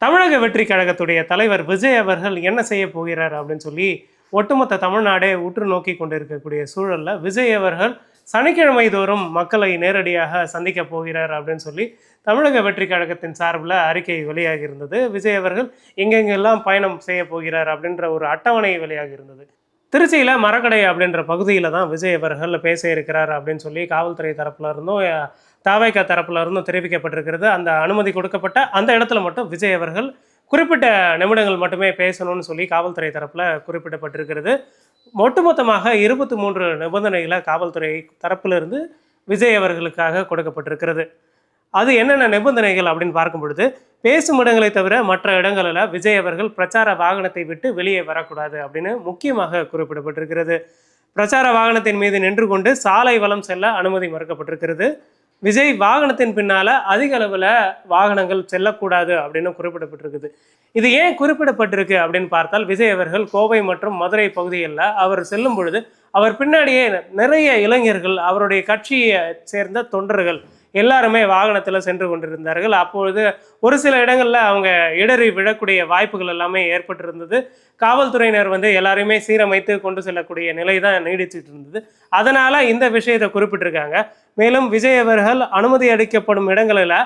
தமிழக வெற்றி கழகத்துடைய தலைவர் விஜய் அவர்கள் என்ன செய்ய போகிறார் அப்படின்னு சொல்லி ஒட்டுமொத்த தமிழ்நாடே உற்று நோக்கி கொண்டிருக்கக்கூடிய சூழல்ல விஜய் அவர்கள் சனிக்கிழமை தோறும் மக்களை நேரடியாக சந்திக்க போகிறார் அப்படின்னு சொல்லி தமிழக வெற்றி கழகத்தின் சார்பில் அறிக்கை வெளியாகி இருந்தது. விஜய் அவர்கள் எங்கெங்கெல்லாம் பயணம் செய்ய போகிறார் அப்படின்ற ஒரு அட்டவணை வெளியாகி இருந்தது. திருச்சியில் மரக்கடை அப்படின்ற பகுதியில் தான் விஜய் அவர்கள் பேச இருக்கிறார் அப்படின்னு சொல்லி காவல்துறை தரப்புல இருந்தும் தாவேகா தரப்புல இருந்தும் தெரிவிக்கப்பட்டிருக்கிறது. அந்த அனுமதி கொடுக்கப்பட்ட அந்த இடத்துல மட்டும் விஜய் அவர்கள் குறிப்பிட்ட நிமிடங்கள் மட்டுமே பேசணும்னு சொல்லி காவல்துறை தரப்புல குறிப்பிடப்பட்டிருக்கிறது. ஒட்டுமொத்தமாக 23 நிபந்தனைகளை காவல்துறை தரப்பிலிருந்து விஜய் அவர்களுக்காக கொடுக்கப்பட்டிருக்கிறது. அது என்னென்ன நிபந்தனைகள் அப்படின்னு பார்க்கும் பொழுது, பேசும் இடங்களை தவிர மற்ற இடங்களில் விஜய் அவர்கள் பிரச்சார வாகனத்தை விட்டு வெளியே வரக்கூடாது அப்படின்னு முக்கியமாக குறிப்பிடப்பட்டிருக்கிறது. பிரச்சார வாகனத்தின் மீது நின்று கொண்டு சாலை வலம் செல்ல அனுமதி மறுக்கப்பட்டிருக்கிறது. விஜய் வாகனத்தின் பின்னால அதிக அளவில் வாகனங்கள் செல்லக்கூடாது அப்படின்னு குறிப்பிடப்பட்டிருக்குது. இது ஏன் குறிப்பிடப்பட்டிருக்கு அப்படின்னு பார்த்தால், விஜய் அவர்கள் கோவை மற்றும் மதுரை பகுதிகளில் அவர் செல்லும் பொழுது அவர் பின்னாடியே நிறைய இளைஞர்கள், அவருடைய கட்சியை சேர்ந்த தொண்டர்கள் எல்லாருமே வாகனத்தில் சென்று கொண்டிருந்தார்கள். அப்பொழுது ஒரு சில இடங்களில் அவங்க இடறி விழக்கூடிய வாய்ப்புகள் எல்லாமே ஏற்பட்டிருந்தது. காவல்துறையினர் எல்லாரையுமே சீரமைத்து கொண்டு செல்லக்கூடிய நிலை தான் நீடிச்சுட்டு இருந்தது. அதனால் இந்த விஷயத்தை குறிப்பிட்டிருக்காங்க. மேலும் விஜய் அவர்கள் அனுமதி அளிக்கப்படும் இடங்களில்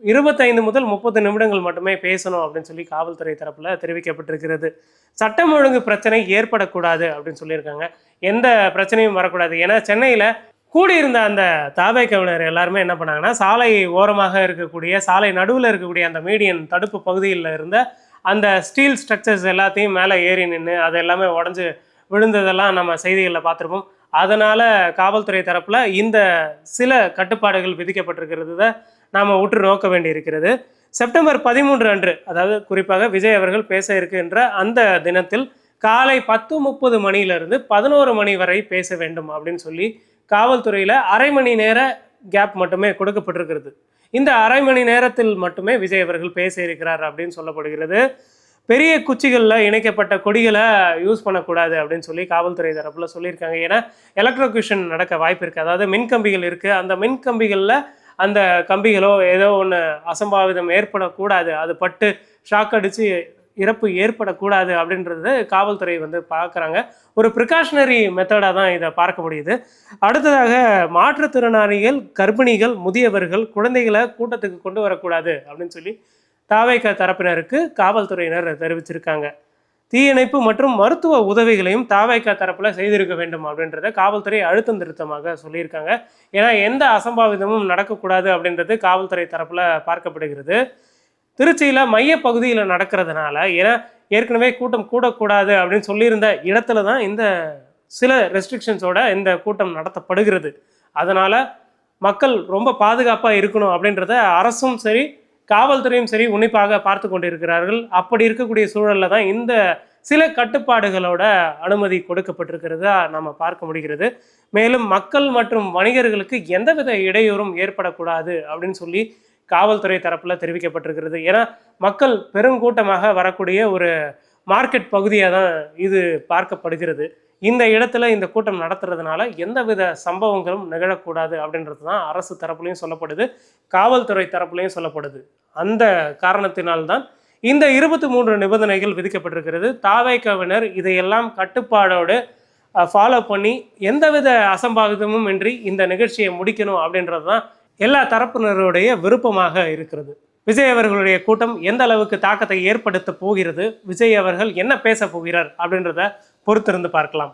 25 முதல் 30 நிமிடங்கள் மட்டுமே பேசணும் அப்படின்னு சொல்லி காவல்துறை தரப்பில் தெரிவிக்கப்பட்டிருக்கிறது. சட்டம் ஒழுங்கு பிரச்சனை ஏற்படக்கூடாது அப்படின்னு சொல்லியிருக்காங்க. எந்த பிரச்சனையும் வரக்கூடாது. ஏன்னா சென்னையில் கூடியிருந்த அந்த தாவேக்காவினர் எல்லாருமே என்ன பண்ணாங்கன்னா, சாலை ஓரமாக இருக்கக்கூடிய, சாலை நடுவில் இருக்கக்கூடிய அந்த மீடியன் தடுப்பு பகுதியில் இருந்த அந்த ஸ்டீல் ஸ்ட்ரக்சர்ஸ் எல்லாத்தையும் மேலே ஏறி நின்று அது எல்லாமே உடஞ்சி விழுந்ததெல்லாம் நம்ம செய்திகளில் பார்த்துருப்போம். அதனால் காவல்துறை தரப்பில் இந்த சில கட்டுப்பாடுகள் விதிக்கப்பட்டிருக்கிறது நாம் உற்று நோக்க வேண்டி இருக்கிறது. செப்டம்பர் 13 அன்று, அதாவது குறிப்பாக விஜய் அவர்கள் பேச இருக்கின்ற அந்த தினத்தில் காலை 10:30 மணியிலிருந்து 11 மணி வரை பேச வேண்டும் அப்படின்னு சொல்லி காவல்துறையில் அரை மணி நேர கேப் மட்டுமே கொடுக்கப்பட்டிருக்கிறது. இந்த அரை மணி நேரத்தில் மட்டுமே விஜய் அவர்கள் பேச இருக்கிறார் அப்படின்னு சொல்லப்படுகிறது. பெரிய குச்சிகளில் இணைக்கப்பட்ட கொடிகளை யூஸ் பண்ணக்கூடாது அப்படின்னு சொல்லி காவல்துறை தரப்பில் சொல்லியிருக்காங்க. ஏன்னா எலக்ட்ரோக்யூஷன் நடக்க வாய்ப்பு இருக்குது. அதாவது மின்கம்பிகள் இருக்குது. அந்த மின்கம்பிகளில் அந்த கம்பிகளோ ஏதோ ஒன்று அசம்பாவிதம் ஏற்படக்கூடாது, அது பட்டு ஷாக் அடித்து இறப்பு ஏற்படக்கூடாது அப்படின்றது காவல்துறை பார்க்குறாங்க. ஒரு ப்ரிகாஷனரி மெத்தடாக தான் இதை பார்க்க முடியுது. அடுத்ததாக மாற்றுத்திறனாளிகள், கர்ப்பிணிகள், முதியவர்கள், குழந்தைகளை கூட்டத்துக்கு கொண்டு வரக்கூடாது அப்படின்னு சொல்லி தாவேகா தரப்பினருக்கு காவல்துறையினர் தெரிவிச்சிருக்காங்க. தீயணைப்பு மற்றும் மருத்துவ உதவிகளையும் தாவேகா தரப்பில் செய்திருக்க வேண்டும் அப்படின்றத காவல்துறை அழுத்தம் திருத்தமாக சொல்லியிருக்காங்க. ஏன்னா எந்த அசம்பாவிதமும் நடக்கக்கூடாது அப்படின்றது காவல்துறை தரப்பில் பார்க்கப்படுகிறது. திருச்சியில் மையப்பகுதியில் நடக்கிறதுனால, ஏன்னா ஏற்கனவே கூட்டம் கூடக்கூடாது அப்படின்னு சொல்லியிருந்த இடத்துல தான் இந்த சில ரெஸ்ட்ரிக்ஷன்ஸோட இந்த கூட்டம் நடத்தப்படுகிறது. அதனால் மக்கள் ரொம்ப பாதுகாப்பாக இருக்கணும் அப்படின்றத அரசும் சரி காவல்துறையும் சரி உன்னிப்பாக பார்த்து கொண்டிருக்கிறார்கள். அப்படி இருக்கக்கூடிய சூழலில் தான் இந்த சில கட்டுப்பாடுகளோட அனுமதி கொடுக்கப்பட்டிருக்கிறதா நம்ம பார்க்க முடிகிறது. மேலும் மக்கள் மற்றும் வணிகர்களுக்கு எந்தவித இடையூறும் ஏற்படக்கூடாது அப்படின்னு சொல்லி காவல்துறை தரப்பில் தெரிவிக்கப்பட்டிருக்கிறது. ஏன்னா மக்கள் பெருங்கூட்டமாக வரக்கூடிய ஒரு மார்க்கெட் பகுதியாக தான் இது பார்க்கப்படுகிறது. இந்த இடத்துல இந்த கூட்டம் நடத்துறதுனால எந்தவித சம்பவங்களும் நிகழக்கூடாது அப்படின்றது தான் அரசு தரப்புலையும் சொல்லப்படுது, காவல்துறை தரப்புலையும் சொல்லப்படுது. அந்த காரணத்தினால்தான் இந்த 23 நிபந்தனைகள் விதிக்கப்பட்டிருக்கிறது. தாவேக்காவினர் இதையெல்லாம் கட்டுப்பாடோடு ஃபாலோ பண்ணி எந்தவித அசம்பாவிதமும் இன்றி இந்த நிகழ்ச்சியை முடிக்கணும் அப்படின்றது தான் எல்லா தரப்பினருடைய விருப்பமாக இருக்கிறது. விஜய் அவர்களுடைய கூட்டம் எந்த அளவுக்கு தாக்கத்தை ஏற்படுத்த போகிறது, விஜய் அவர்கள் என்ன பேச போகிறார் அப்படின்றத பொறுத்திருந்து பார்க்கலாம்.